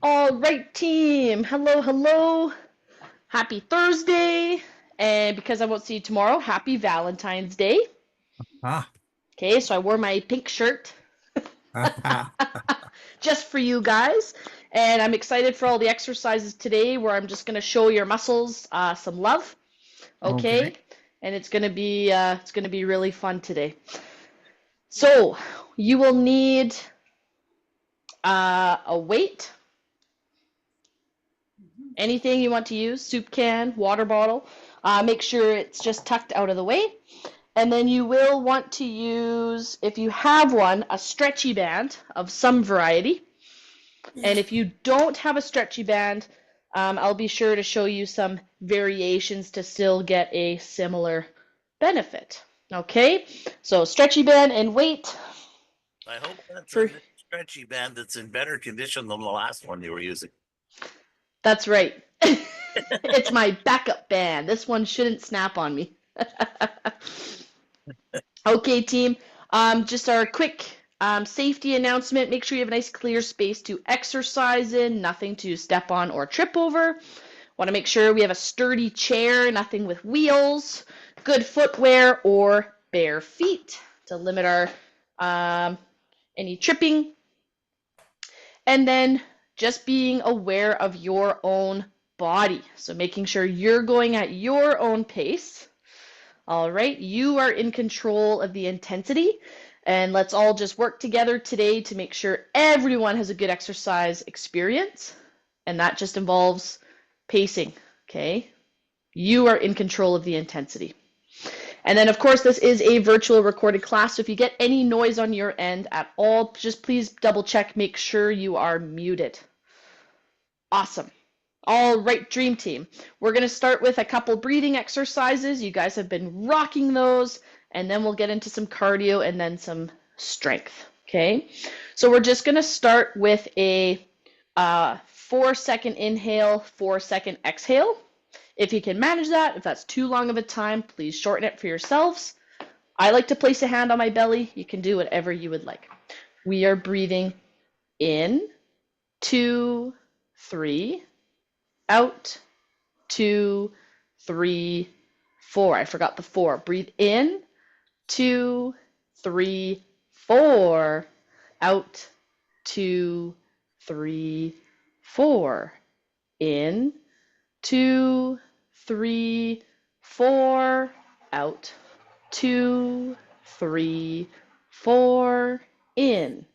All right, team. Hello, hello. Happy Thursday. And because I won't see you tomorrow, happy Valentine's Day. Ah, Okay, so I wore my pink shirt ah, just for you guys. And I'm excited for all the exercises today where I'm just going to show your muscles some love. okay. Okay? And it's going to be really fun today. So, you will need a weight, anything you want to use, soup can, water bottle. Make sure it's just tucked out of the way. And then you will want to use, if you have one, a stretchy band of some variety. And if you don't have a stretchy band, I'll be sure to show you some variations to still get a similar benefit. Okay, so stretchy band and weight I hope that's a for, new stretchy band that's in better condition than the last one you were using. that's right. It's my backup band. This one shouldn't snap on me. Okay, team. Just our quick safety announcement. Make sure you have a nice clear space to exercise in, nothing to step on or trip over. Want to make sure we have a sturdy chair, nothing with wheels, good footwear or bare feet to limit our any tripping. And then just being aware of your own body. So making sure you're going at your own pace. All right, you are in control of the intensity, and let's all just work together today to make sure everyone has a good exercise experience, and that just involves pacing, okay? You are in control of the intensity. And then, of course, this is a virtual recorded class, so if you get any noise on your end at all, just please double check, make sure you are muted. Awesome. All right, Dream Team. We're going to start with a couple breathing exercises. You guys have been rocking those, and then we'll get into some cardio and then some strength. Okay, so we're just going to start with a 4-second inhale, 4-second exhale. If you can manage that, if that's too long of a time, please shorten it for yourselves. I like to place a hand on my belly. You can do whatever you would like. We are breathing in, 2, 3, out, 2, 3, 4. I forgot the 4. Breathe in, 2, 3, 4. Out, 2, 3, 4. In, 2, 3, 4. Out, 2, 3, 4. In,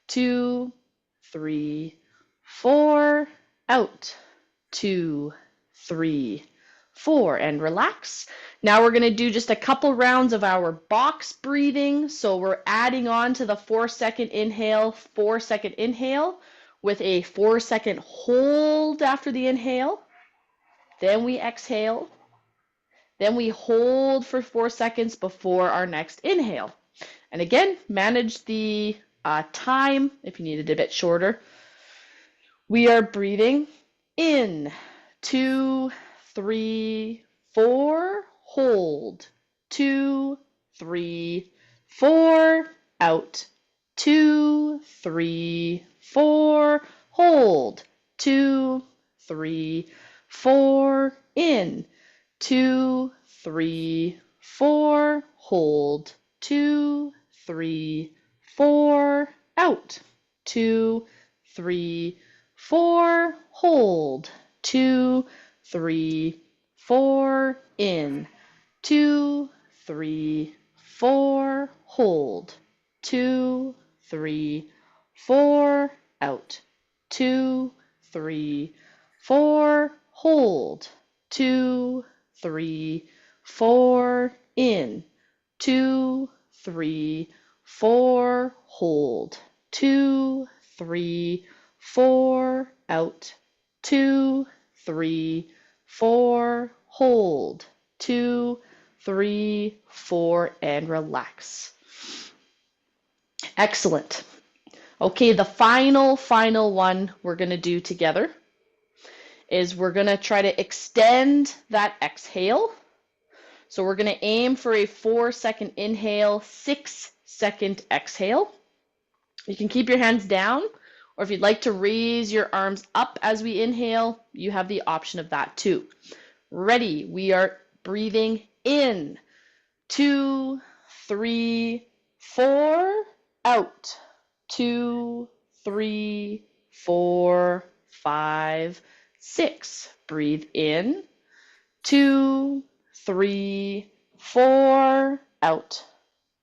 2, 3, 4. Out, 2, 3, 4, and relax. Now we're going to do just a couple rounds of our box breathing. So we're adding on to the 4-second inhale, 4-second inhale with a 4-second hold after the inhale. Then we exhale. Then we hold for 4 seconds before our next inhale. And again, manage the time if you need it a bit shorter. We are breathing in, 2, 3, 4, hold, 2, 3, 4, out, 2, 3, 4, hold, 2, 3, 4, in, 2, 3, 4, hold, 2, 3, 4, out, 2, 3, 4, hold, 2, 3, 4, in, 2, 3, 4, hold, 2, 3, 4, out, 2, 3, 4, hold, 2, 3, 4, in, 2, 3, 4, hold, 2, 3, 4, out, 2, 3, 4, hold, 2, 3, 4, and relax. Excellent. Okay, the final one we're going to do together is we're going to try to extend that exhale. So we're going to aim for a 4-second inhale, 6-second exhale. You can keep your hands down, Or if you'd like to raise your arms up as we inhale, you have the option of that too. Ready, we are breathing in. 2, 3, 4, out. 2, 3, 4, 5, 6. Breathe in. 2, 3, 4, out.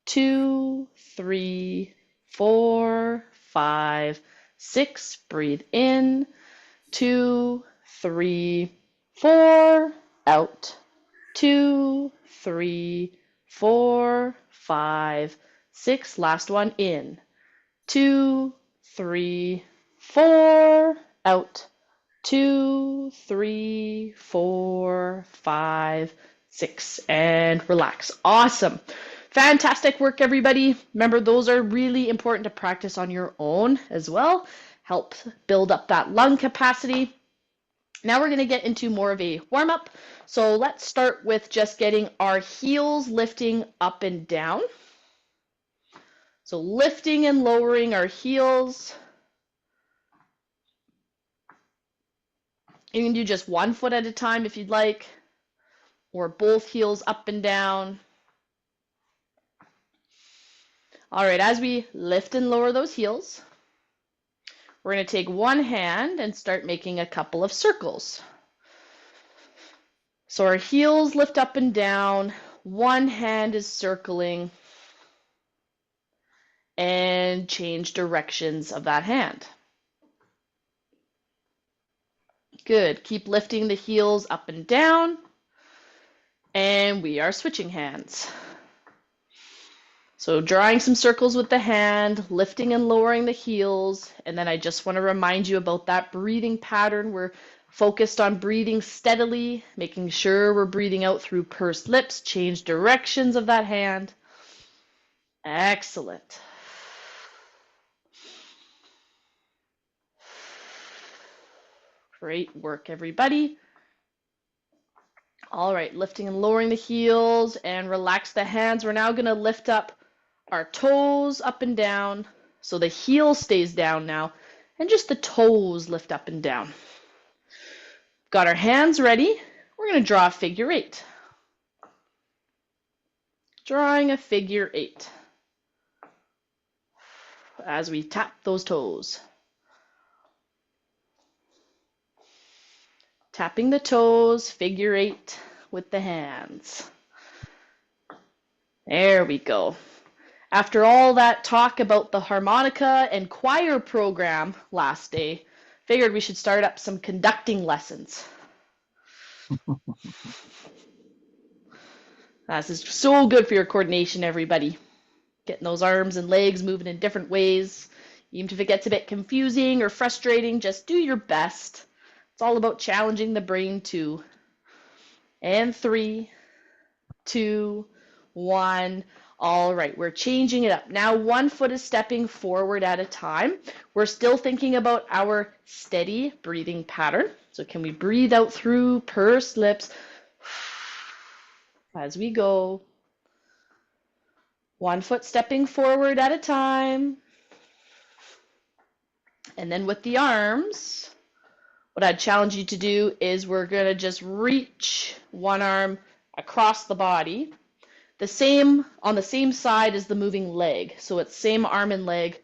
2, 3, 4, 5, 6. Breathe in. 2, 3, 4, out. 2, 3, 4, 5, 6. Last one in. 2, 3, 4, out. 2, 3, 4, 5, 6, and relax. Awesome. Fantastic work, everybody. Remember, those are really important to practice on your own as well. Help build up that lung capacity. Now we're going to get into more of a warm-up. So let's start with just getting our heels lifting up and down. So lifting and lowering our heels. You can do just one foot at a time if you'd like, or both heels up and down. All right, as we lift and lower those heels, we're going to take one hand and start making a couple of circles. So our heels lift up and down, one hand is circling, and change directions of that hand. Good. Keep lifting the heels up and down, and we are switching hands. So drawing some circles with the hand, lifting and lowering the heels, and then I just want to remind you about that breathing pattern. We're focused on breathing steadily, making sure we're breathing out through pursed lips, change directions of that hand. Excellent. Great work, everybody. All right, lifting and lowering the heels and relax the hands. We're now going to lift up our toes up and down. So the heel stays down now, and just the toes lift up and down. Got our hands ready. We're going to draw a figure 8. Drawing a figure 8 as we tap those toes. Tapping the toes, figure 8 with the hands. There we go. After all that talk about the harmonica and choir program last day, figured we should start up some conducting lessons. This is so good for your coordination, everybody. Getting those arms and legs moving in different ways. Even if it gets a bit confusing or frustrating, just do your best. It's all about challenging the brain too. And 3, 2, 1. All right, we're changing it up. Now one foot is stepping forward at a time. We're still thinking about our steady breathing pattern. So can we breathe out through pursed lips as we go? One foot stepping forward at a time. And then with the arms, what I'd challenge you to do is we're going to just reach one arm across the body. On the same side as the moving leg. So it's same arm and leg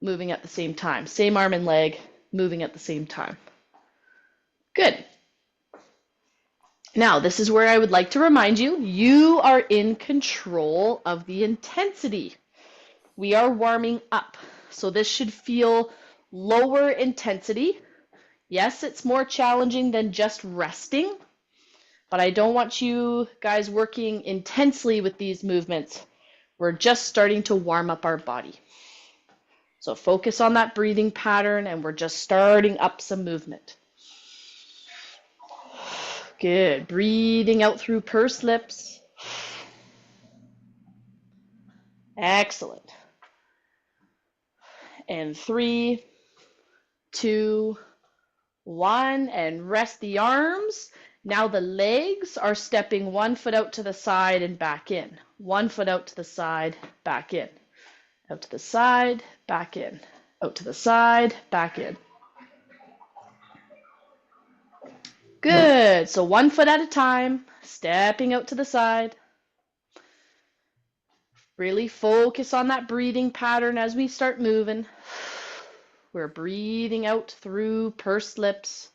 moving at the same time. Same arm and leg moving at the same time. Good. Now, this is where I would like to remind you, you are in control of the intensity. We are warming up. So this should feel lower intensity. Yes, it's more challenging than just resting. But I don't want you guys working intensely with these movements. We're just starting to warm up our body. So focus on that breathing pattern, and we're just starting up some movement. Good. Breathing out through pursed lips. Excellent. And 3, 2, 1, and rest the arms. Now the legs are stepping one foot out to the side and back in. One foot out to the side, back in. Out to the side, back in. Out to the side, back in. Good. So 1 foot at a time, stepping out to the side. Really focus on that breathing pattern as we start moving. We're breathing out through pursed lips.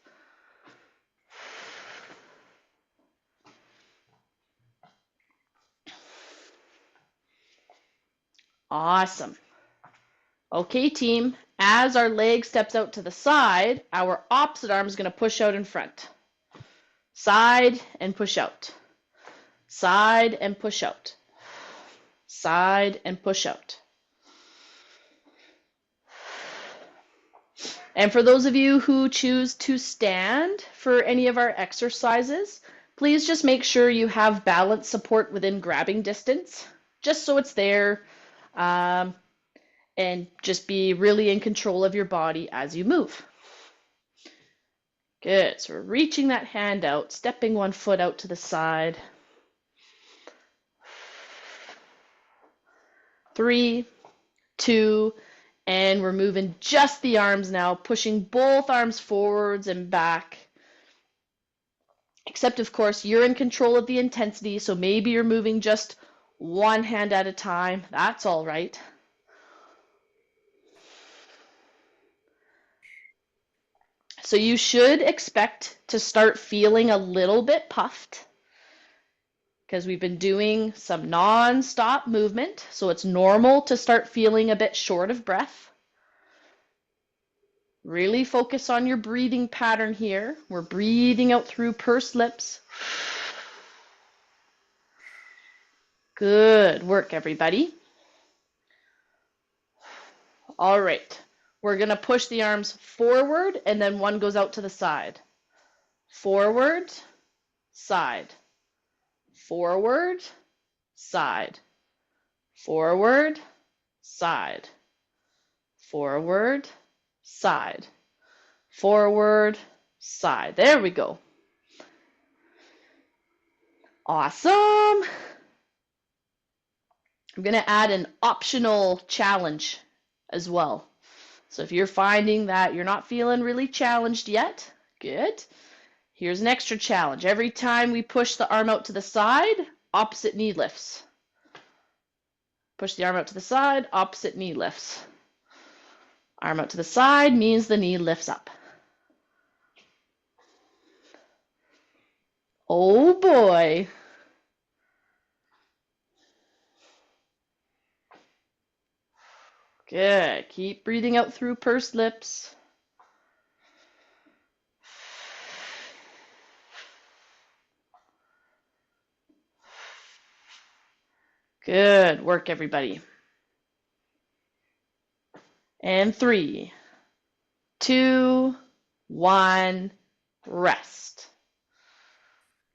Awesome. Okay, team. As our leg steps out to the side, our opposite arm is going to push out in front. Side and push out. Side and push out. Side and push out. And for those of you who choose to stand for any of our exercises, please just make sure you have balance support within grabbing distance, just so it's there, and just be really in control of your body as you move. Good. So we're reaching that hand out, stepping 1 foot out to the side. 3, 2, and we're moving just the arms now, pushing both arms forwards and back. Except, of course, you're in control of the intensity, so maybe you're moving just one hand at a time. That's all right. So you should expect to start feeling a little bit puffed because we've been doing some non-stop movement, so it's normal to start feeling a bit short of breath. Really focus on your breathing pattern here. We're breathing out through pursed lips. Good work, everybody. All right. We're going to push the arms forward, and then one goes out to the side. Forward, side. Forward, side. Forward, side. Forward, side. Forward, side. There we go. Awesome. I'm going to add an optional challenge as well. So if you're finding that you're not feeling really challenged yet, good. Here's an extra challenge. Every time we push the arm out to the side, opposite knee lifts. Push the arm out to the side, opposite knee lifts. Arm out to the side means the knee lifts up. Oh boy. Good. Keep breathing out through pursed lips. Good work, everybody. And 3, 2, 1, rest.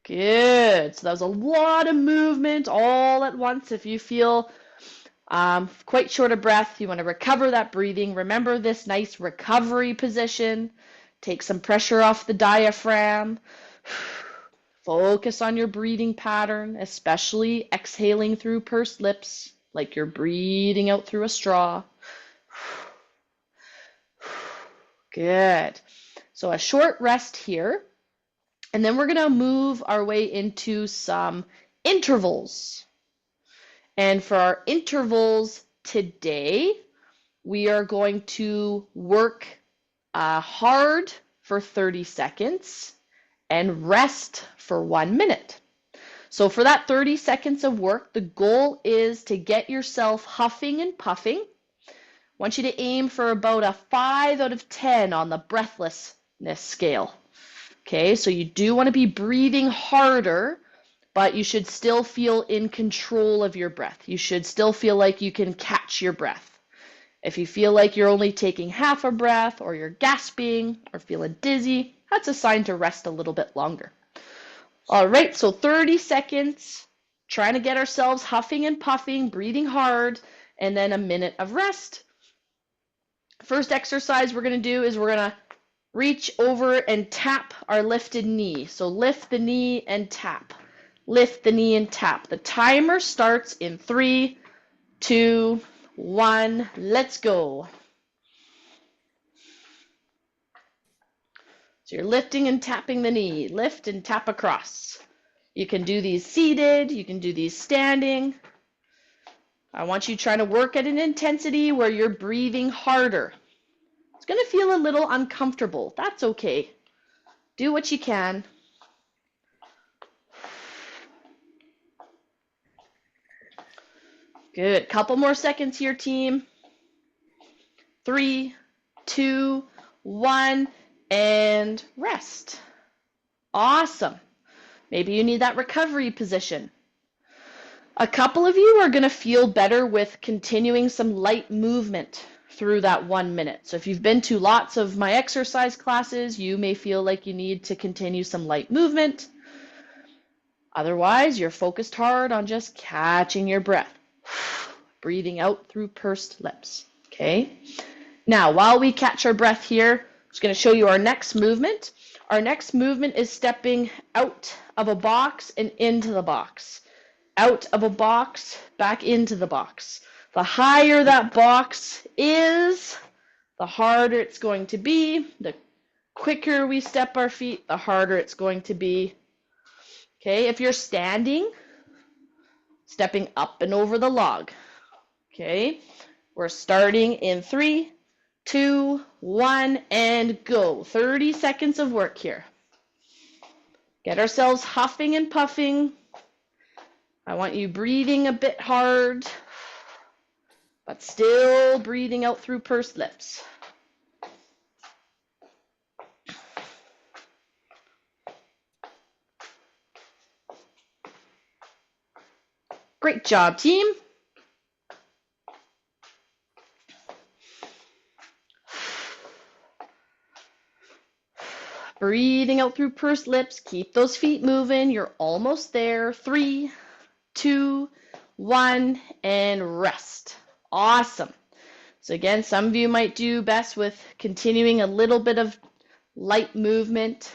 Good. So that was a lot of movement all at once. If you feel quite short of breath, you want to recover that breathing. Remember this nice recovery position. Take some pressure off the diaphragm. Focus on your breathing pattern, especially exhaling through pursed lips, like you're breathing out through a straw. Good. So a short rest here, and then we're going to move our way into some intervals. And for our intervals today, we are going to work hard for 30 seconds and rest for 1 minute. So for that 30 seconds of work, the goal is to get yourself huffing and puffing. I want you to aim for about a 5 out of 10 on the breathlessness scale. Okay, so you do want to be breathing harder, but you should still feel in control of your breath. You should still feel like you can catch your breath. If you feel like you're only taking half a breath, or you're gasping, or feeling dizzy, that's a sign to rest a little bit longer. All right, so 30 seconds, trying to get ourselves huffing and puffing, breathing hard, and then a minute of rest. First exercise we're going to do is we're going to reach over and tap our lifted knee. So lift the knee and tap. Lift the knee and tap. The timer starts in 3, 2, 1. Let's go. So you're lifting and tapping the knee, lift and tap across. You can do these seated, you can do these standing. I want you trying to work at an intensity where you're breathing harder. It's going to feel a little uncomfortable. That's okay. Do what you can. Good. Couple more seconds here, team. 3, 2, 1, and rest. Awesome. Maybe you need that recovery position. A couple of you are going to feel better with continuing some light movement through that 1 minute. So if you've been to lots of my exercise classes, you may feel like you need to continue some light movement. Otherwise, you're focused hard on just catching your breath, breathing out through pursed lips. Okay? Now, while we catch our breath here, I'm just going to show you our next movement. Our next movement is stepping out of a box and into the box. Out of a box, back into the box. The higher that box is, the harder it's going to be. The quicker we step our feet, the harder it's going to be. Okay, if you're standing, stepping up and over the log. Okay, we're starting in 3, 2, 1, and go. 30 seconds of work here. Get ourselves huffing and puffing. I want you breathing a bit hard, but still breathing out through pursed lips. Great job, team. Breathing out through pursed lips. Keep those feet moving. You're almost there. 3, 2, 1, and rest. Awesome. So again, some of you might do best with continuing a little bit of light movement.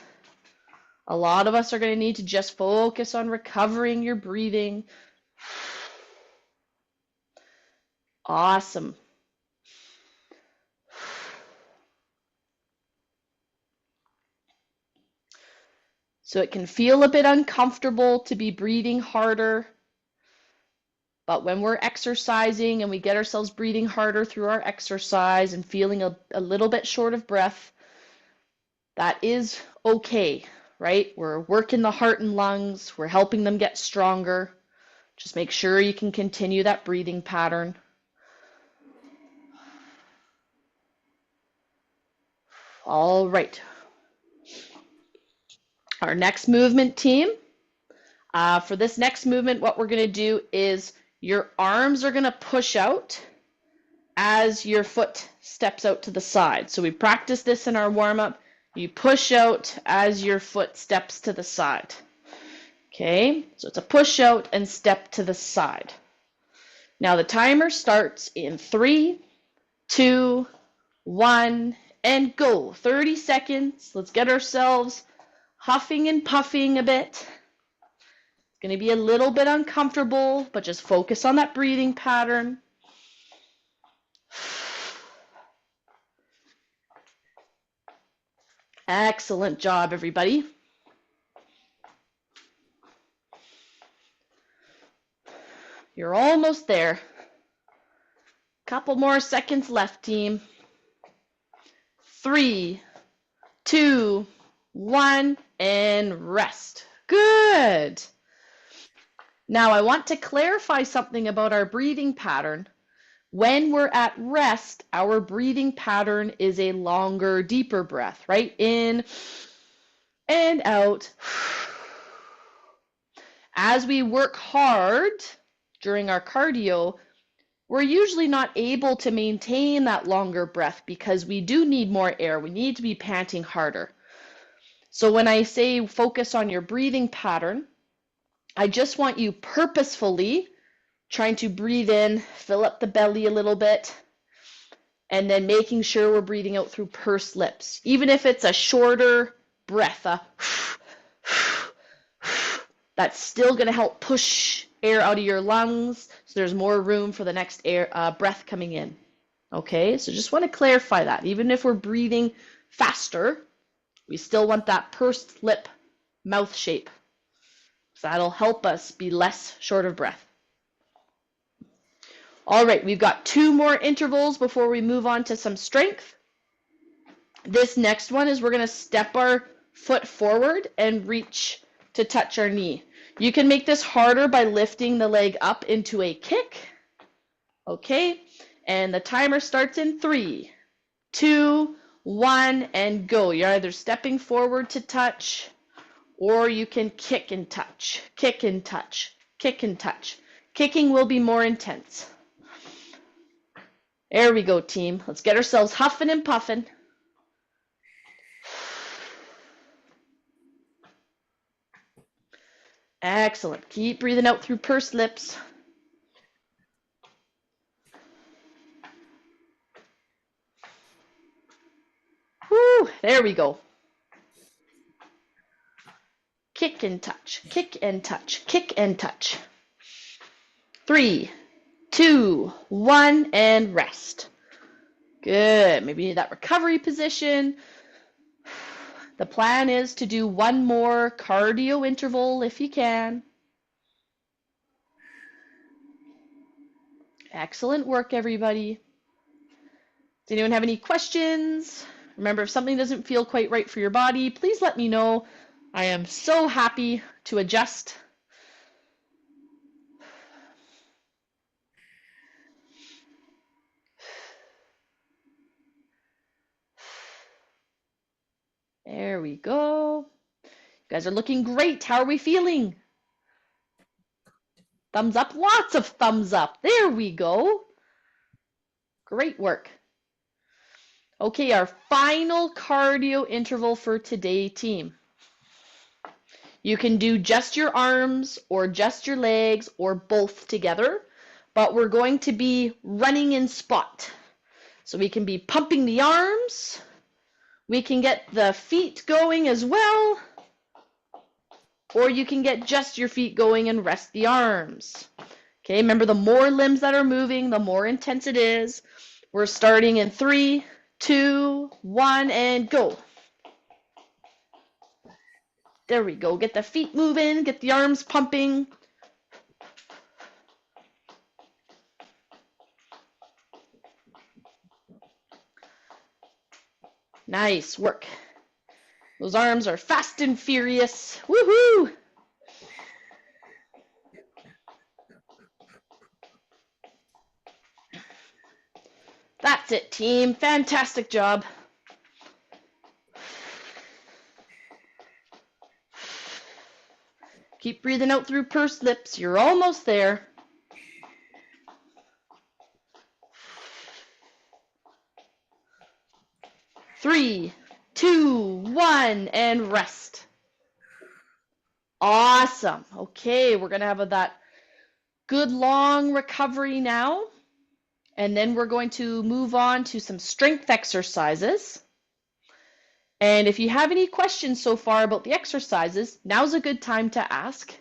A lot of us are going to need to just focus on recovering your breathing. Awesome. So it can feel a bit uncomfortable to be breathing harder. But when we're exercising and we get ourselves breathing harder through our exercise and feeling a little bit short of breath, that is okay, right? We're working the heart and lungs. We're helping them get stronger. Just make sure you can continue that breathing pattern. All right. Our next movement, team. For this next movement, what we're going to do is your arms are going to push out as your foot steps out to the side. So we practice this in our warm-up. You push out as your foot steps to the side. Okay, so it's a push out and step to the side. Now the timer starts in 3, 2, 1, and go. 30 seconds. Let's get ourselves huffing and puffing a bit. It's going to be a little bit uncomfortable, but just focus on that breathing pattern. Excellent job, everybody. You're almost there. Couple more seconds left, team. 3, 2, 1, and rest. Good. Now I want to clarify something about our breathing pattern. When we're at rest, our breathing pattern is a longer, deeper breath, right? In and out. As we work hard during our cardio, we're usually not able to maintain that longer breath because we do need more air. We need to be panting harder. So when I say focus on your breathing pattern, I just want you purposefully trying to breathe in, fill up the belly a little bit, and then making sure we're breathing out through pursed lips. Even if it's a shorter breath, that's still going to help push air out of your lungs so there's more room for the next breath coming in. Okay, so just want to clarify that. Even if we're breathing faster, We still want that pursed lip mouth shape. So that'll help us be less short of breath. All right, we've got 2 more intervals before we move on to some strength. This next one is we're going to step our foot forward and reach to touch our knee. You can make this harder by lifting the leg up into a kick. Okay, and the timer starts in 3, 2, 1, and go. You're either stepping forward to touch, or you can kick and touch, kick and touch, kick and touch. Kicking will be more intense. There we go, team. Let's get ourselves huffing and puffing. Excellent. Keep breathing out through pursed lips. Whew, there we go. Kick and touch, kick and touch, kick and touch. 3, 2, 1, and rest. Good. Maybe you need that recovery position. The plan is to do 1 more cardio interval if you can. Excellent work, everybody. Does anyone have any questions? Remember, if something doesn't feel quite right for your body, please let me know. I am so happy to adjust. There we go. You guys are looking great. How are we feeling? Thumbs up. Lots of thumbs up. There we go. Great work. Okay, our final cardio interval for today, team. You can do just your arms or just your legs or both together, but we're going to be running in spot. So we can be pumping the arms. We can get the feet going as well, or you can get just your feet going and rest the arms. Okay, remember, the more limbs that are moving, the more intense it is. We're starting in 3, 2, 1, and go. There we go. Get the feet moving, get the arms pumping. Nice work. Those arms are fast and furious. Woohoo! That's it, team. Fantastic job. Keep breathing out through pursed lips. You're almost there. Three, 2, 1, and rest. Awesome. Okay, we're going to have that good long recovery now. And then we're going to move on to some strength exercises. And if you have any questions so far about the exercises, now's a good time to ask.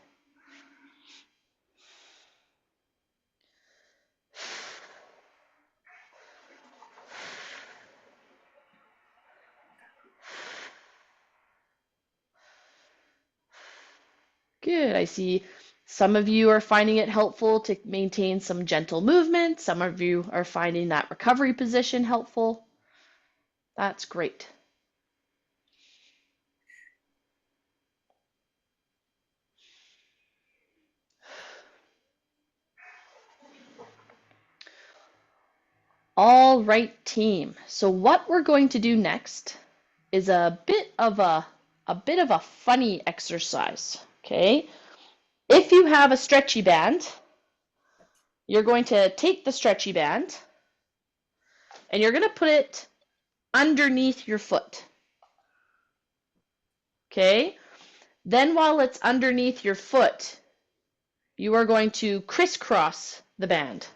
Good. I see some of you are finding it helpful to maintain some gentle movement. Some of you are finding that recovery position helpful. That's great. All right, team. So what we're going to do next is a bit of a funny exercise, okay? If you have a stretchy band, you're going to take the stretchy band and you're going to put it underneath your foot. Okay? Then while it's underneath your foot, you are going to crisscross the band.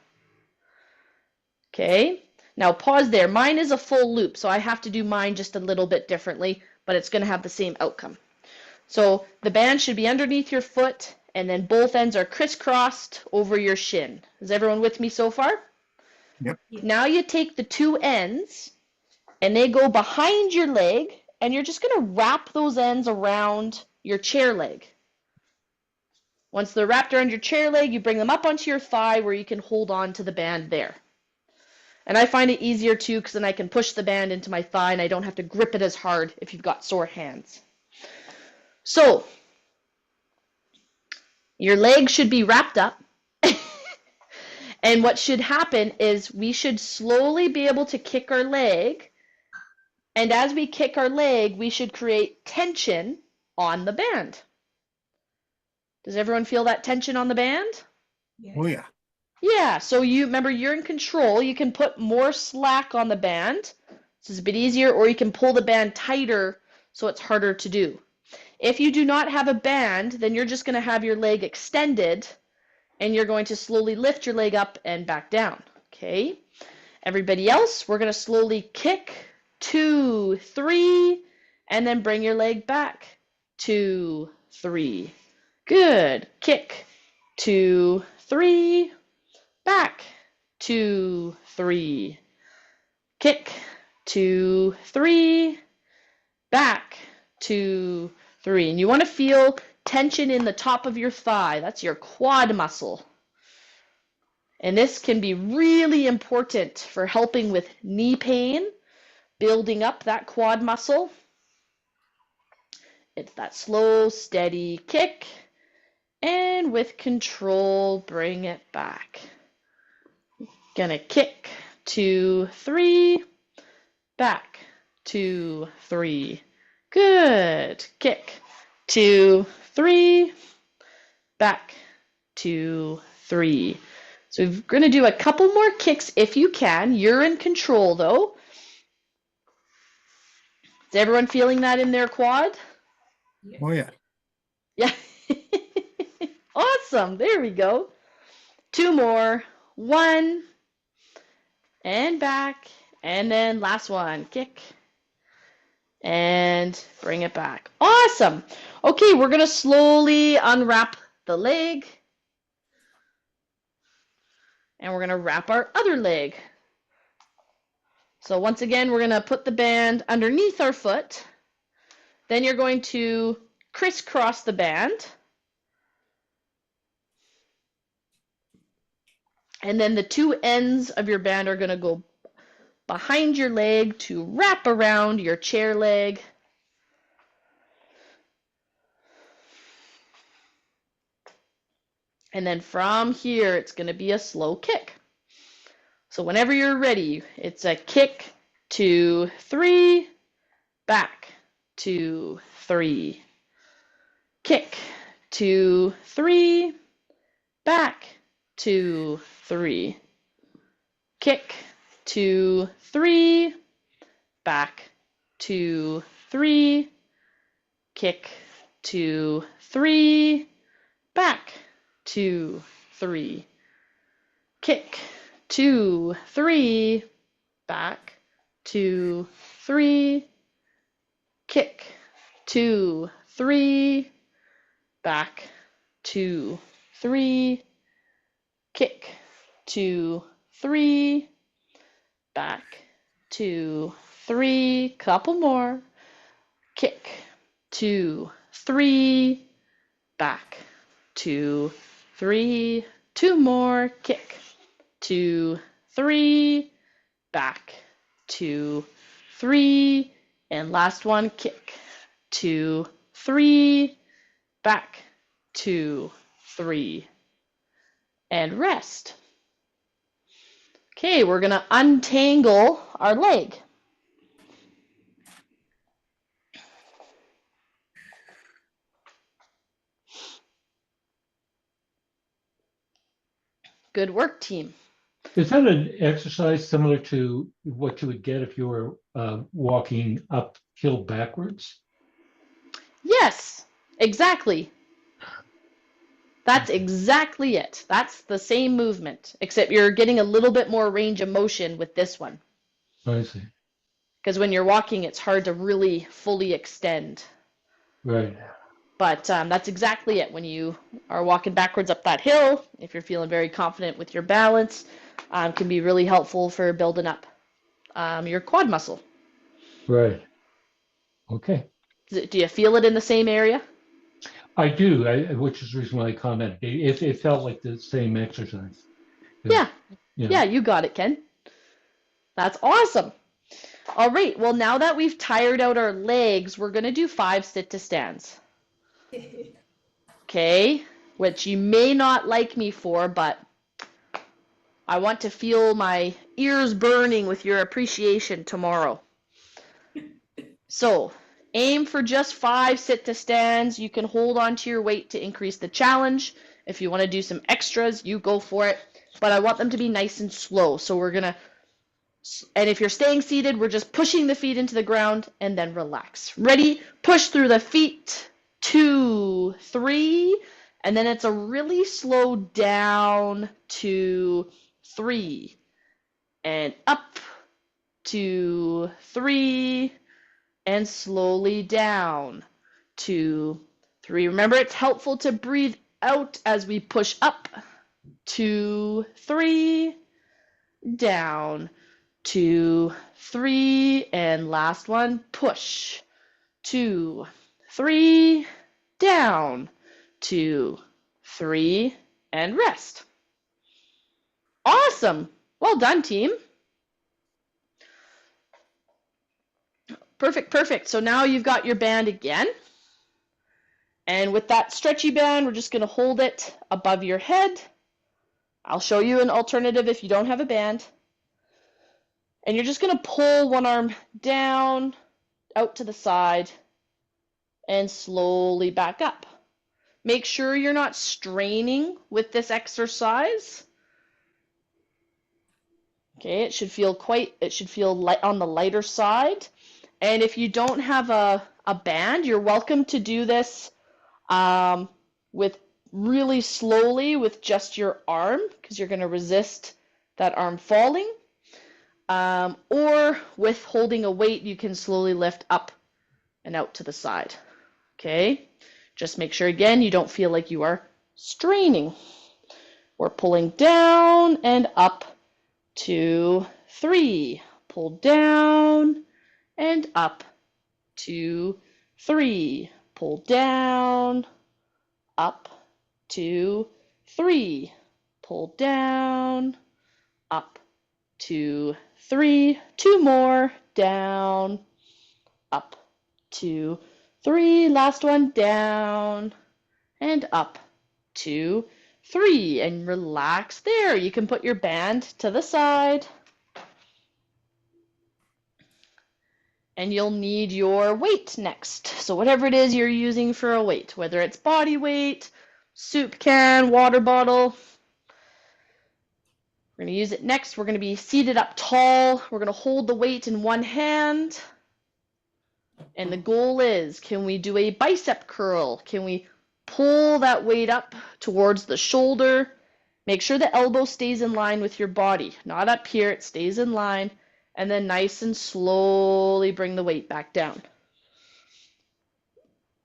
Okay? Now pause there. Mine is a full loop, so I have to do mine just a little bit differently, but it's going to have the same outcome. So the band should be underneath your foot, and then both ends are crisscrossed over your shin. Is everyone with me so far? Yep. Now you take the 2 ends, and they go behind your leg and you're just going to wrap those ends around your chair leg. Once they're wrapped around your chair leg, you bring them up onto your thigh where you can hold on to the band there. And I find it easier too because then I can push the band into my thigh and I don't have to grip it as hard if you've got sore hands. So, your leg should be wrapped up. And what should happen is we should slowly be able to kick our leg. And as we kick our leg, we should create tension on the band. Does everyone feel that tension on the band? Oh, yeah. Yeah, so you remember you're in control. You can put more slack on the band. This is a bit easier, or you can pull the band tighter so it's harder to do. If you do not have a band, then you're just going to have your leg extended and you're going to slowly lift your leg up and back down. Okay? Everybody else, we're going to slowly kick, 2, 3, and then bring your leg back. 2, 3. Good. Kick, 2, 3. Back, 2, 3. Kick, 2, 3. Back, 2, 3. And you want to feel tension in the top of your thigh. That's your quad muscle. And this can be really important for helping with knee pain, building up that quad muscle. It's that slow, steady kick. And with control, bring it back. Gonna kick, 2, 3. Back, 2, 3. Good. Kick, 2, 3. Back, 2, 3. So we're going to do a couple more kicks if you can. You're in control though. Is everyone feeling that in their quad? Oh, yeah. Yeah. Awesome. There we go. 2 more. 1. And back. And then last one. Kick. And bring it back. Awesome. Okay, we're going to slowly unwrap the leg. And we're going to wrap our other leg. So once again, we're going to put the band underneath our foot. Then you're going to crisscross the band. And then the 2 ends of your band are going to go behind your leg to wrap around your chair leg. And then from here, it's going to be a slow kick. So whenever you're ready, it's a kick, 2, 3, back, 2, 3. Kick, 2, 3, back, 2, 3. Kick, 2, 3, back, 2, 3. Kick, 2, 3, back, 2, 3. Kick, 2, 3, back, 2, 3. Kick, 2, 3, back, 2, 3. Kick, 2, 3, back, 2, 3. Couple more. Kick, 2, 3, back, 2, 3. 2 more. Kick, 2, 3, back, 2, 3. And last one, kick, 2, 3, back, 2, 3. And rest. Okay, we're going to untangle our leg. Good work, team. Is that an exercise similar to what you would get if you were walking uphill backwards? Yes, exactly. That's exactly it. That's the same movement, except you're getting a little bit more range of motion with this one. I see. Because when you're walking, it's hard to really fully extend. Right. But that's exactly it. When you are walking backwards up that hill, if you're feeling very confident with your balance, can be really helpful for building up your quad muscle. Right. Okay. Do you feel it in the same area? I do, which is the reason why I commented. It felt like the same exercise. Yeah. Yeah. Yeah, you got it, Ken. That's awesome. All right, well, now that we've tired out our legs, we're going to do 5 sit-to-stands. Okay, which you may not like me for, but I want to feel my ears burning with your appreciation tomorrow. So, aim for just 5 sit-to-stands. You can hold on to your weight to increase the challenge. If you want to do some extras, you go for it. But I want them to be nice and slow. So we're going to, and if you're staying seated, we're just pushing the feet into the ground and then relax. Ready? Push through the feet. 2, 3. And then it's a really slow down. 2, 3. And up. 2, 3. And slowly down. 2, 3. Remember, it's helpful to breathe out as we push up. 2, 3. Down. 2, 3. And last one, push. 2, 3. Down. 2, 3. And rest. Awesome. Well done, team. Perfect, perfect. So now you've got your band again. And with that stretchy band, we're just going to hold it above your head. I'll show you an alternative if you don't have a band. And you're just going to pull one arm down, out to the side, and slowly back up. Make sure you're not straining with this exercise. Okay, it should feel light on the lighter side. And if you don't have a band, you're welcome to do this with really slowly with just your arm, because you're going to resist that arm falling. Or with holding a weight, you can slowly lift up and out to the side. Okay, just make sure again you don't feel like you are straining. We're pulling down and up. 2, 3. Pull down and up. 2, 3. Pull down, up. 2, 3. Pull down, up. 2, 3. 2 more. Down, up. 2, 3. Last one. Down and up. 2, 3. And relax there. You can put your band to the side. And you'll need your weight next. So whatever it is you're using for a weight, whether it's body weight, soup can, water bottle. We're going to use it next. We're going to be seated up tall. We're going to hold the weight in one hand. And the goal is, can we do a bicep curl? Can we pull that weight up towards the shoulder? Make sure the elbow stays in line with your body. Not up here, it stays in line. And then nice and slowly bring the weight back down.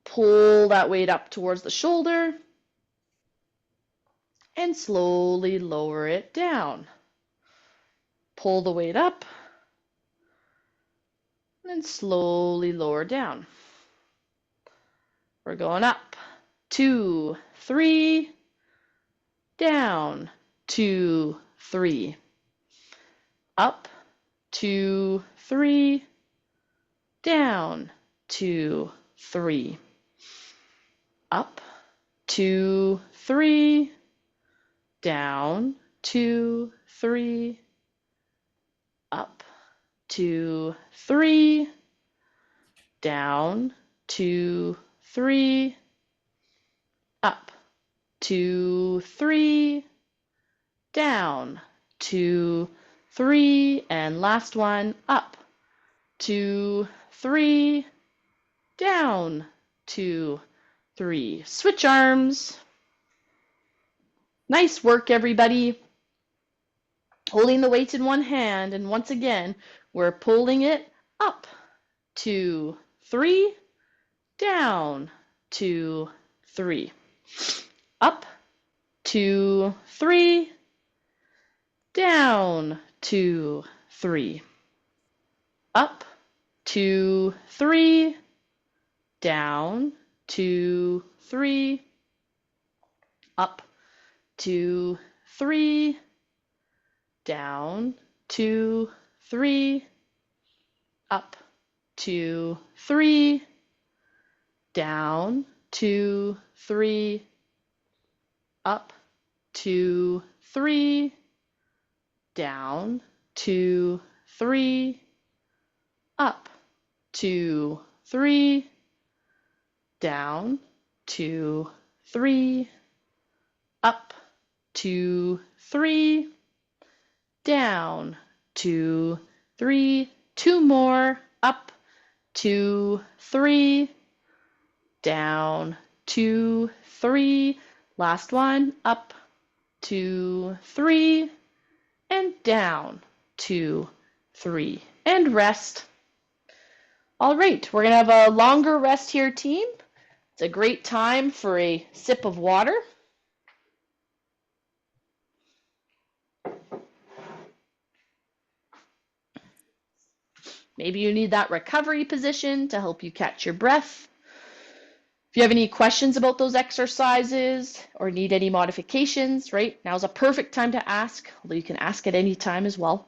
Pull that weight up towards the shoulder and slowly lower it down. Pull the weight up and slowly lower down. We're going up. 2, 3. Down. 2, 3. Up. 2, 3. Down. 2, 3. Up. 2, 3. Down. 2, 3. Up. 2, 3. Down. 2, 3. Up. 2, 3. Down. 2, 3. And last one. Up. 2, 3. Down. 2, 3. Switch arms. Nice work, everybody. Holding the weight in one hand, and once again, we're pulling it up. 2, 3. Down. 2, 3. Up. 2, 3. Down. 2, 3. Up. 2, 3. down, 2, 3, up, 2, 3, down, 2, 3, up, 2, 3, down, 2, 3, up, 2, 3, down, 2, 3, up, 2, 3, down, 2, 3, up, 2, 3, down, 2, 3, 2 more, up, 2, 3, down, 2, 3, last one, up, 2, 3, and down, 2, 3, and rest. All right, we're gonna have a longer rest here, team. It's a great time for a sip of water. Maybe you need that recovery position to help you catch your breath. If you have any questions about those exercises or need any modifications, right, now's a perfect time to ask, although you can ask at any time as well,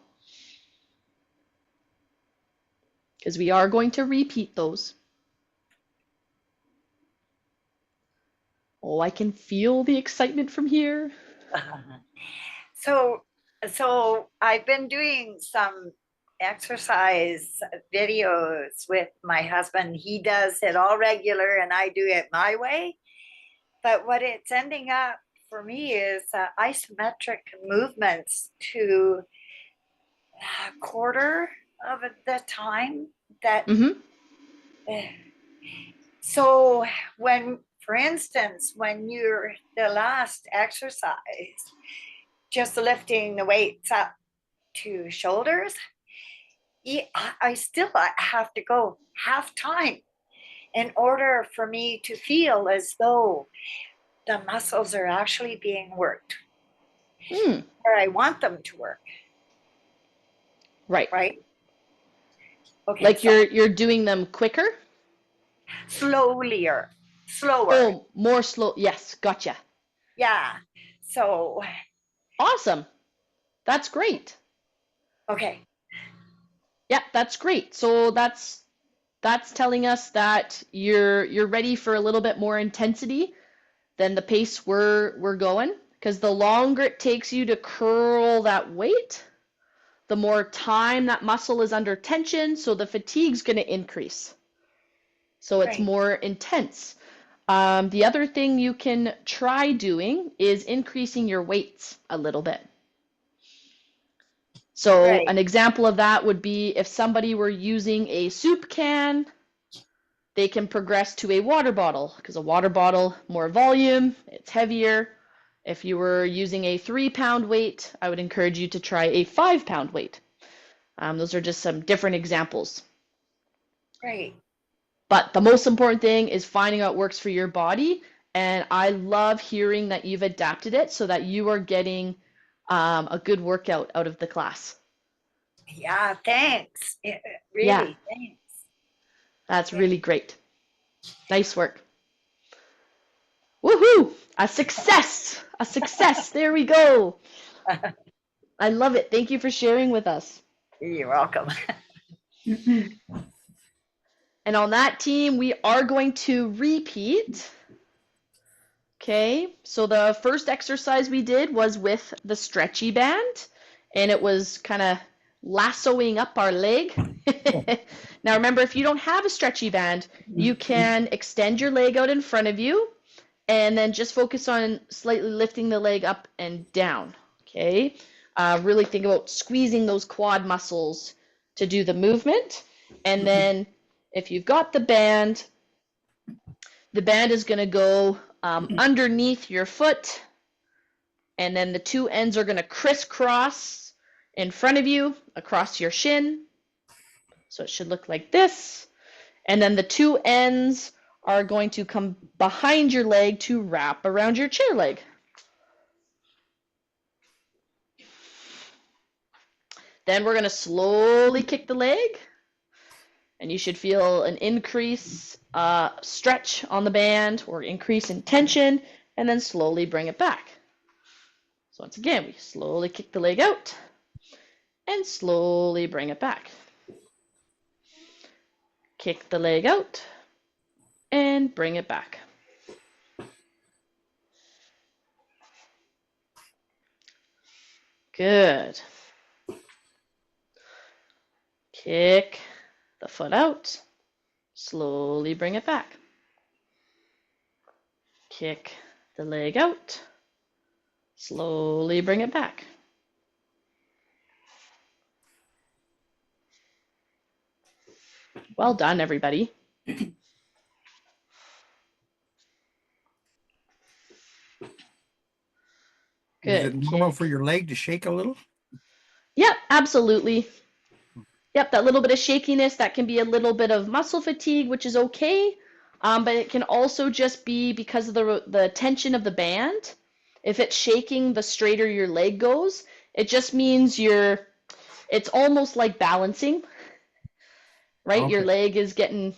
because we are going to repeat those. Oh, I can feel the excitement from here. So I've been doing some exercise videos with my husband. He does it all regular and I do it my way. But what it's ending up for me is isometric movements to a quarter of the time that. So when, for instance, when you're the last exercise, just lifting the weights up to shoulders, I still have to go half time in order for me to feel as though the muscles are actually being worked, or I want them to work. Right. Right. Okay. Like you're doing them quicker? Slower. Oh, more slow. Yes, gotcha. Yeah. So. Awesome. That's great. Okay. Yeah, that's great. So that's telling us that you're ready for a little bit more intensity than the pace we're going, because the longer it takes you to curl that weight, the more time that muscle is under tension, so the fatigue's going to increase. So it's Right. more intense. The other thing you can try doing is increasing your weights a little bit. So Right. an example of that would be if somebody were using a soup can, they can progress to a water bottle, because a water bottle, more volume, it's heavier. If you were using a 3-pound weight, I would encourage you to try a 5-pound weight. Those are just some different examples. Right. But the most important thing is finding out what works for your body. And I love hearing that you've adapted it so that you are getting a good workout out of the class. Yeah, thanks. Really, Yeah. thanks. That's really great. Nice work. Woohoo! A success! A success! There we go. I love it. Thank you for sharing with us. You're welcome. And on that, team, we are going to repeat. Okay, so the first exercise we did was with the stretchy band, and it was kind of lassoing up our leg. Now remember, if you don't have a stretchy band, you can extend your leg out in front of you and then just focus on slightly lifting the leg up and down. Okay, really think about squeezing those quad muscles to do the movement. And then if you've got the band is going to go underneath your foot, and then the two ends are going to crisscross in front of you across your shin. So it should look like this. And then the two ends are going to come behind your leg to wrap around your chair leg. Then we're going to slowly kick the leg. And you should feel an increase stretch on the band or increase in tension, and then slowly bring it back. So once again, we slowly kick the leg out and slowly bring it back. Kick the leg out and bring it back. Good. Kick the foot out, slowly bring it back. Kick the leg out, slowly bring it back. Well done, everybody. Is it Good. normal Kick. for your leg to shake a little? Yep, absolutely. Yep, that little bit of shakiness, that can be a little bit of muscle fatigue, which is okay. But it can also just be because of the tension of the band. If it's shaking, the straighter your leg goes. It just means it's almost like balancing, right? Your Okay. leg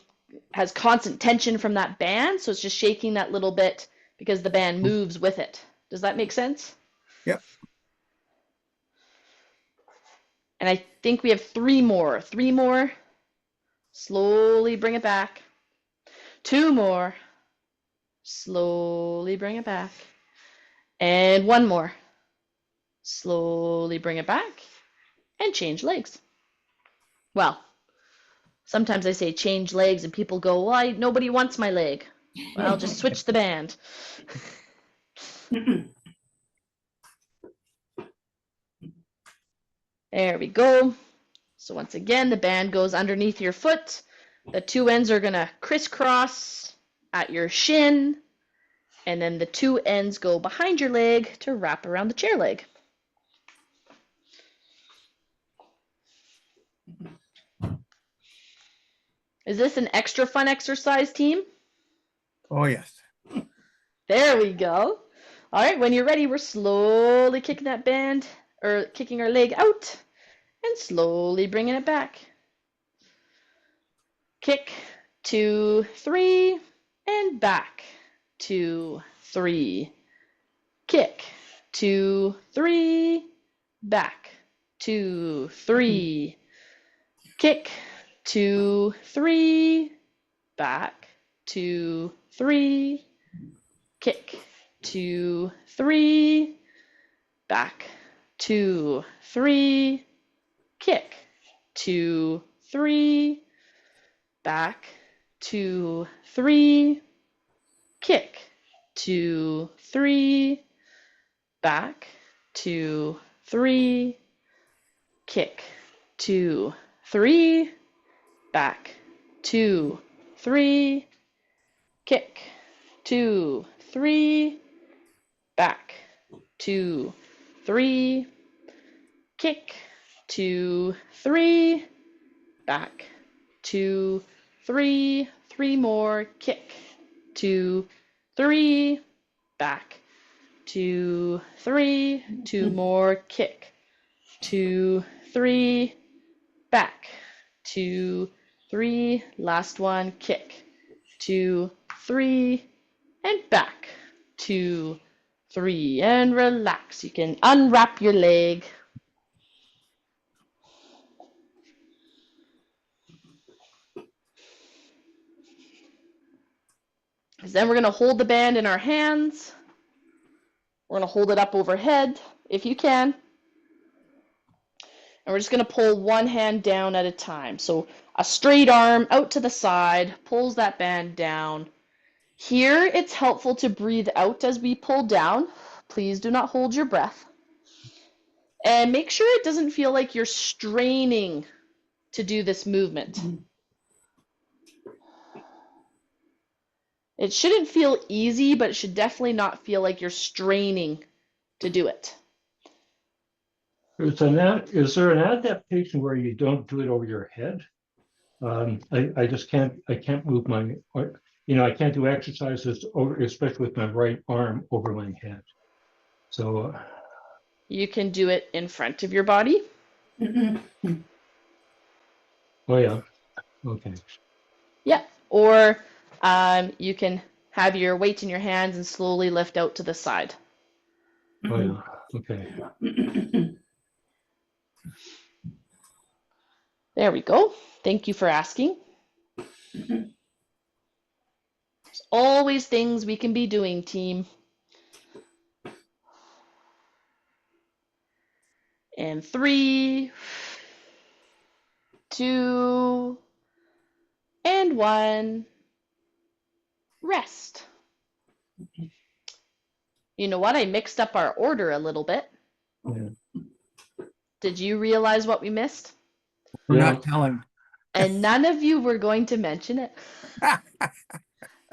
has constant tension from that band, so it's just shaking that little bit because the band moves with it. Does that make sense? Yep. And I think we have 3 more. 3 more. Slowly bring it back. 2 more. Slowly bring it back. And 1 more. Slowly bring it back. And change legs. Well, sometimes I say change legs and people go, well, nobody wants my leg. Well, just switch the band. There we go. So once again, the band goes underneath your foot. The 2 ends are going to crisscross at your shin. And then the 2 ends go behind your leg to wrap around the chair leg. Is this an extra fun exercise, team? Oh, yes. There we go. All right, when you're ready, we're slowly kicking that band, or kicking our leg out, and slowly bringing it back. Kick, 2, 3, and back, 2, 3. Kick, 2, 3, back, 2, 3. Kick, 2, 3, back, 2, 3. Kick, 2, 3, back, 2, 3. Kick, 2, 3, back, 2, 3. Kick, 2, 3, back, 2, 3. Kick, 2, 3, back, 2, 3. Kick, 2, 3, back, 2, 3. Kick, 2, 3, back, 2, 3. 3 more. Kick, 2, 3, back, 2, 3. 2 more. Kick, 2, 3, back, 2, 3. Last one. Kick, 2, 3, and back, 2, 3. And relax. You can unwrap your leg. Then we're going to hold the band in our hands. We're going to hold it up overhead if you can. And we're just going to pull one hand down at a time. So a straight arm out to the side pulls that band down. Here it's helpful to breathe out as we pull down. Please do not hold your breath. And make sure it doesn't feel like you're straining to do this movement. It shouldn't feel easy, but it should definitely not feel like you're straining to do it. Is there an adaptation where you don't do it over your head? I just can't move I can't do exercises over, especially with my right arm over my head. So You can do it in front of your body. oh yeah, Okay. Yeah. Or you can have your weight in your hands and slowly lift out to the side. Oh, yeah. Okay. There we go. Thank you for asking. There's always things we can be doing, team. And 3, 2, and 1. Rest. You know what? I mixed up our order a little bit. Yeah. Did you realize what we missed? We're Yeah. not telling. And none of you were going to mention it.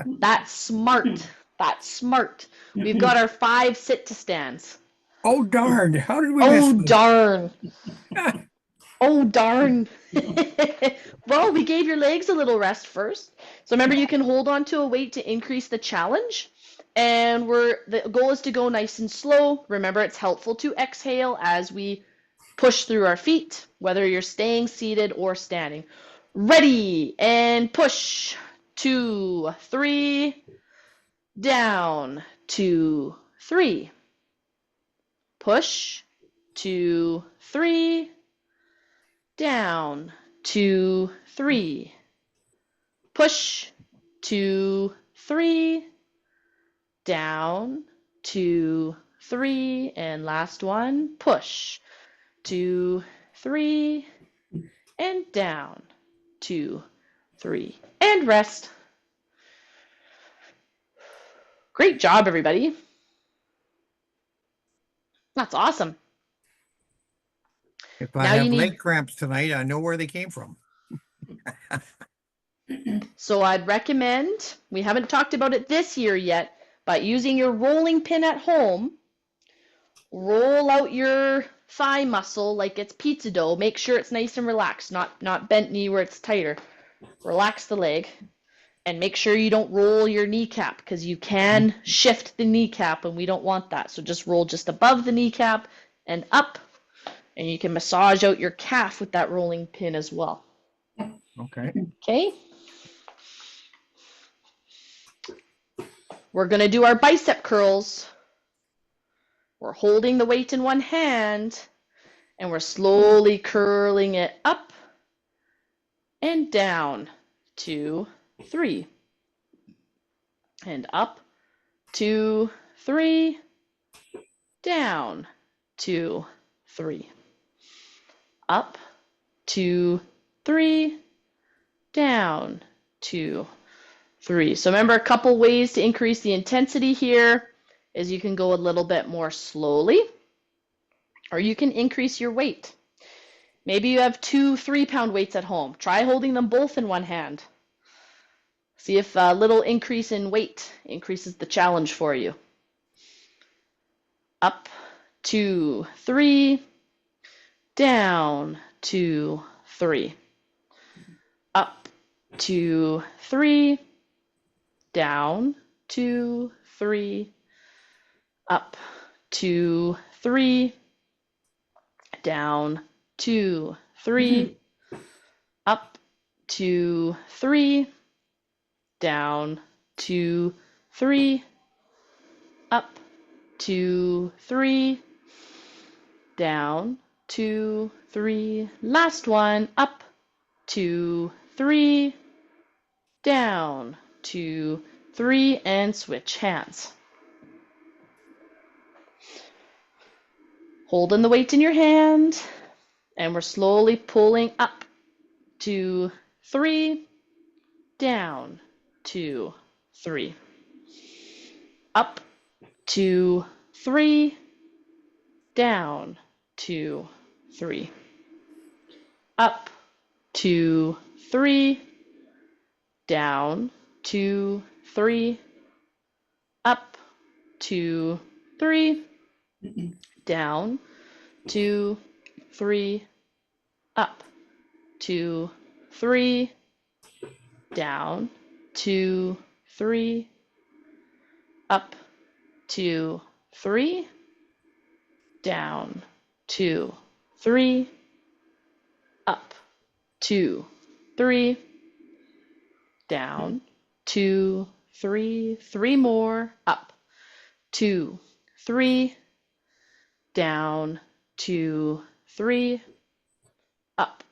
That's smart. That's smart. We've got our 5 sit to stands. Oh, darn. How did we miss Oh, this? darn. Oh, darn. Well, we gave your legs a little rest first. So remember, you can hold on to a weight to increase the challenge. And the goal is to go nice and slow. Remember, it's helpful to exhale as we push through our feet, whether you're staying seated or standing. Ready, and push. 2, 3, down. 2, 3. Push. 2, 3, down. 2, 3. Push. 2, 3, down. 2, 3, and last one. Push. 2, 3, and down. 2, 3, and rest. Great job, everybody. That's awesome. If I Now you have need, leg cramps tonight, I know where they came from. so I'd recommend, we haven't talked about it this year yet, but using your rolling pin at home, roll out your thigh muscle like it's pizza dough. Make sure it's nice and relaxed, not bent knee where it's tighter. Relax the leg. And make sure you don't roll your kneecap because you can shift the kneecap and we don't want that. So just roll just above the kneecap and up. And you can massage out your calf with that rolling pin as well. Okay. Okay? We're going to do our bicep curls. We're holding the weight in one hand and we're slowly curling it up and down. 2, 3. And up. 2, 3. Down. 2, 3. Up. 2, 3. Down. 2, 3. So remember, a couple ways to increase the intensity here is you can go a little bit more slowly, or you can increase your weight. Maybe you have 2 3-pound weights at home. Try holding them both in one hand. See if a little increase in weight increases the challenge for you. Up. 2, 3. Down. 2, 3. Up. 2, 3. Down. 2, 3. Up. 2, 3. Down. 2, 3. Up. 2, 3. Down. 2, 3. Up. 2, 3. Down. 2, 3. Last one. Up. 2, 3. Down. 2, 3. And switch hands. Holding the weight in your hand. And we're slowly pulling up. 2, 3. Down. 2, 3. Up. 2, 3. Down. 2, 3. Up. 2, 3. Down. 2, 3. Up. 2, 3. Down. 2, 3. Up. 2, 3. Down. 2, 3. Up. 2, 3. Down. 2, 3. Up. 2, 3. down, 2, 3, 3 more, up, 2, 3, down, 2, 3, up,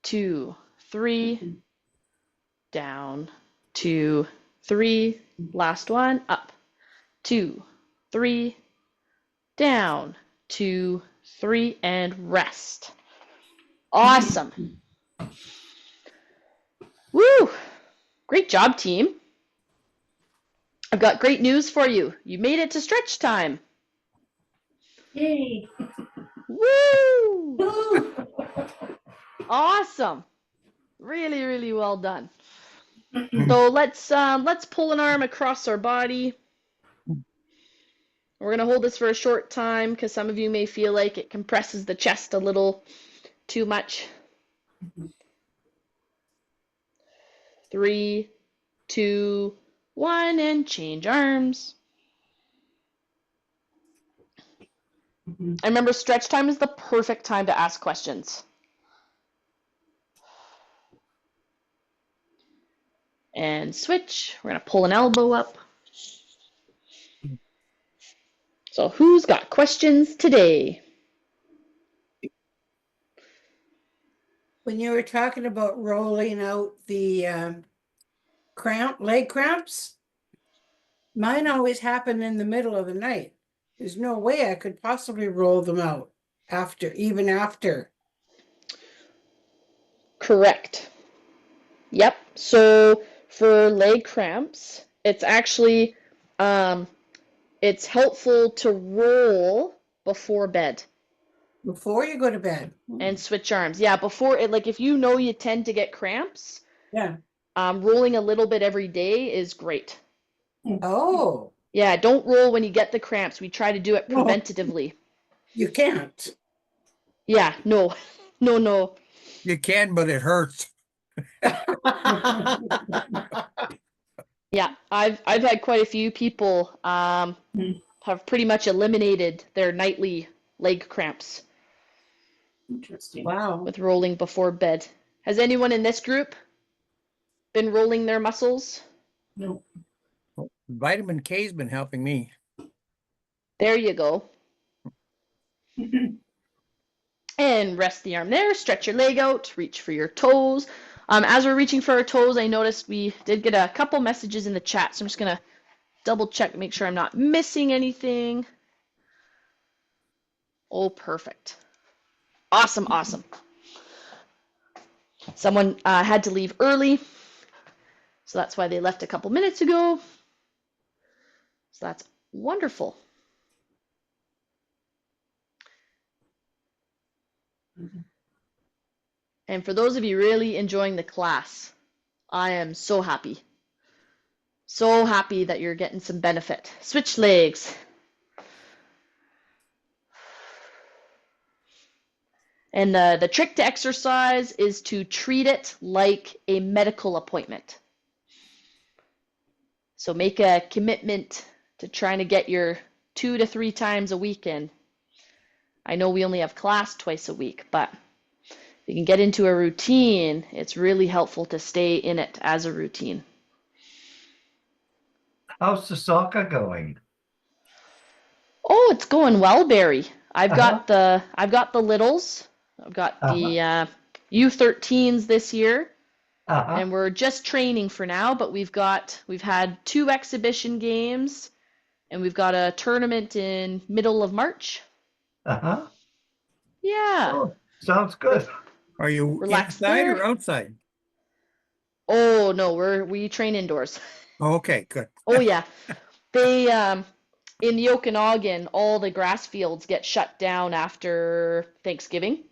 2, 3, down, 2, 3, last one, up, 2, 3, down, 2, 3, and rest. Awesome. Woo! Great job, team. I've got great news for you. You made it to stretch time. Yay. Woo! Woo. Awesome. Really, really well done. So let's pull an arm across our body. We're gonna hold this for a short time because some of you may feel like it compresses the chest a little too much. 3, 2, 1, and change arms. I remember stretch time is the perfect time to ask questions. And switch. We're going to pull an elbow up. So who's got questions today? When you were talking about rolling out the leg cramps, mine always happen in the middle of the night. There's no way I could possibly roll them out even after. Correct. Yep. So for leg cramps, it's actually it's helpful to roll before bed Before you go to bed. and switch arms. Yeah, before it, like if you know you tend to get cramps, Yeah. rolling a little bit every day is great. Oh, Yeah, don't roll when you get the cramps. We try to do it No. preventatively. you can't. Yeah, no, no. You can, but it hurts. Yeah, I've had quite a few people have pretty much eliminated their nightly leg cramps Interesting. Wow. with rolling before bed. Has anyone in this group been rolling their muscles? No. Vitamin K's been helping me. There you go. And rest the arm there, stretch your leg out, reach for your toes. As we're reaching for our toes, I noticed we did get a couple messages in the chat, so I'm just gonna double check, make sure I'm not missing anything. Oh, perfect. Awesome, awesome. Someone had to leave early, so that's why they left a couple minutes ago. So that's wonderful. And for those of you really enjoying the class, I am so happy. So happy that you're getting some benefit. Switch legs. And the trick to exercise is to treat it like a medical appointment. So make a commitment to trying to get your 2 to 3 times a week in. I know we only have class twice a week, but if you can get into a routine, it's really helpful to stay in it as a routine. How's the soccer going? Oh, it's going well, Barry. I've got the littles. I've got the U13s this year, and we're just training for now. But we've had 2 exhibition games, and we've got a tournament in middle of March. Yeah. Oh, sounds good. Are you Relax inside there. or outside? Oh no, we train indoors. Oh, okay, good. Oh yeah. They in the Okanagan, all the grass fields get shut down after Thanksgiving,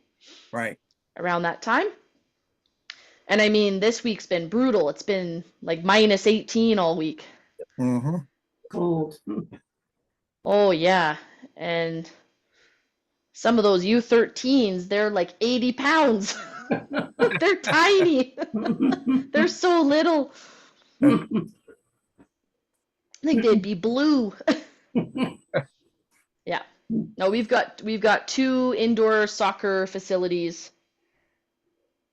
Right. around that time. And I mean, this week's been brutal. It's been like minus 18 all week. Mm-hmm. Cold. Oh yeah. And some of those U13s, they're like 80 pounds. They're tiny. They're so little. I think they'd be blue. Yeah. No, we've got 2 indoor soccer facilities.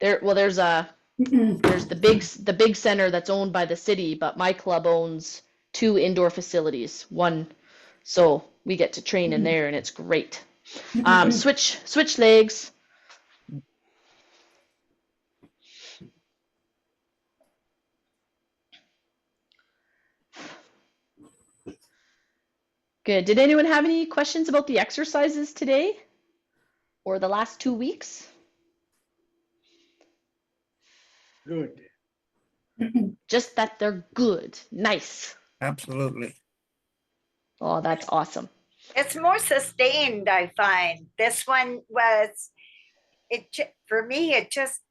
There's a There's the big center that's owned by the city, but my club owns 2 indoor facilities. One, so we get to train in there, and it's great. Switch legs. Good. Did anyone have any questions about the exercises today or the last 2 weeks? Good. Just that they're good. Nice. Absolutely. Oh, that's awesome. It's more sustained, I find. This one was, for me, it just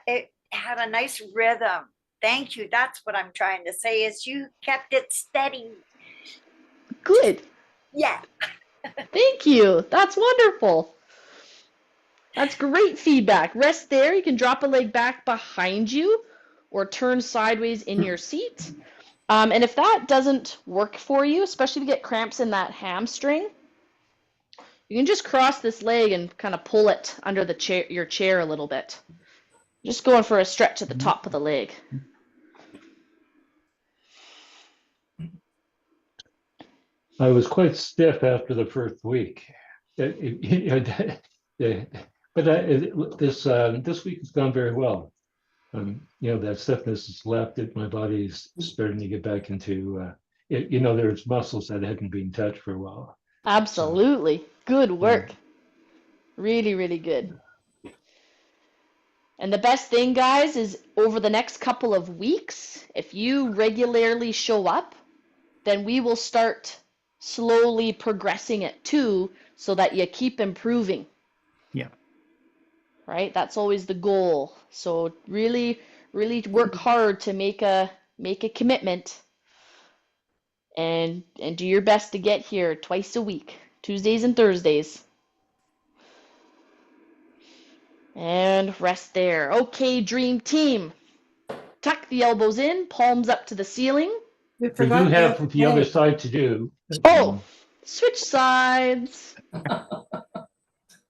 it had a nice rhythm. Thank you. That's what I'm trying to say is you kept it steady. Good. Yeah. Thank you. That's wonderful. That's great feedback. Rest there. You can drop a leg back behind you or turn sideways in your seat. And if that doesn't work for you, especially if you get cramps in that hamstring, you can just cross this leg and kind of pull it under the chair, your chair a little bit. Just going for a stretch at the top of the leg. I was quite stiff after the first week. But this week has gone very well. That stiffness is left. My body's starting to get back into. There's muscles that hadn't been touched for a while. Absolutely. Good work. Really, really good. And the best thing, guys, is over the next couple of weeks, if you regularly show up, then we will start slowly progressing it too, so that you keep improving. Yeah. Right? That's always the goal. So really, really work hard to make a commitment and do your best to get here twice a week, Tuesdays and Thursdays. And rest there. Okay, dream team. Tuck the elbows in, palms up to the ceiling. We do have the other side to do. Oh, switch sides.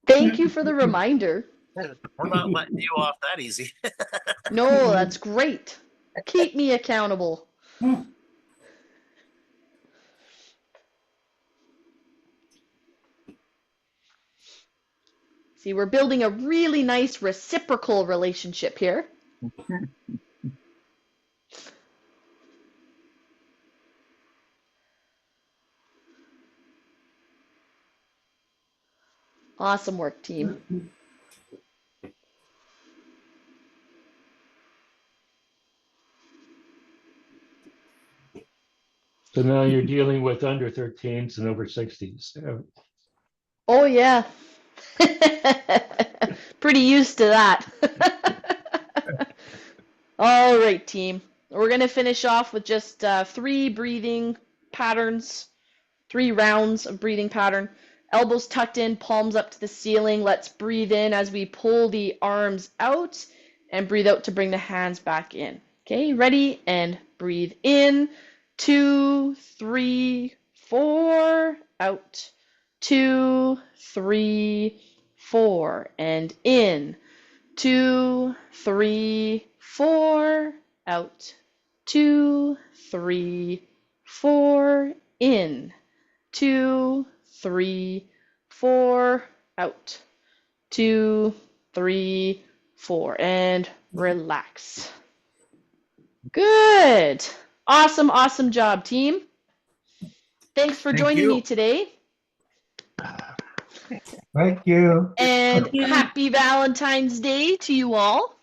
Thank you for the reminder. We're not letting you off that easy. No, that's great. Keep me accountable. See, we're building a really nice reciprocal relationship here. Awesome work, team. So now you're dealing with under 13s and over 60s. Oh, yeah. Pretty used to that. All right, team. We're going to finish off with just 3 breathing patterns, 3 rounds of breathing pattern. Elbows tucked in, palms up to the ceiling. Let's breathe in as we pull the arms out and breathe out to bring the hands back in. Okay, ready? And breathe in. 2, 3, 4, out. 2, 3, 4, and in. 2, 3, 4, out. 2, 3, 4, in. 2, 3, 4, out. 2, 3, 4, and relax. Good. Awesome, awesome job, team. Thanks for joining me today. Thank you. And happy Valentine's Day to you all.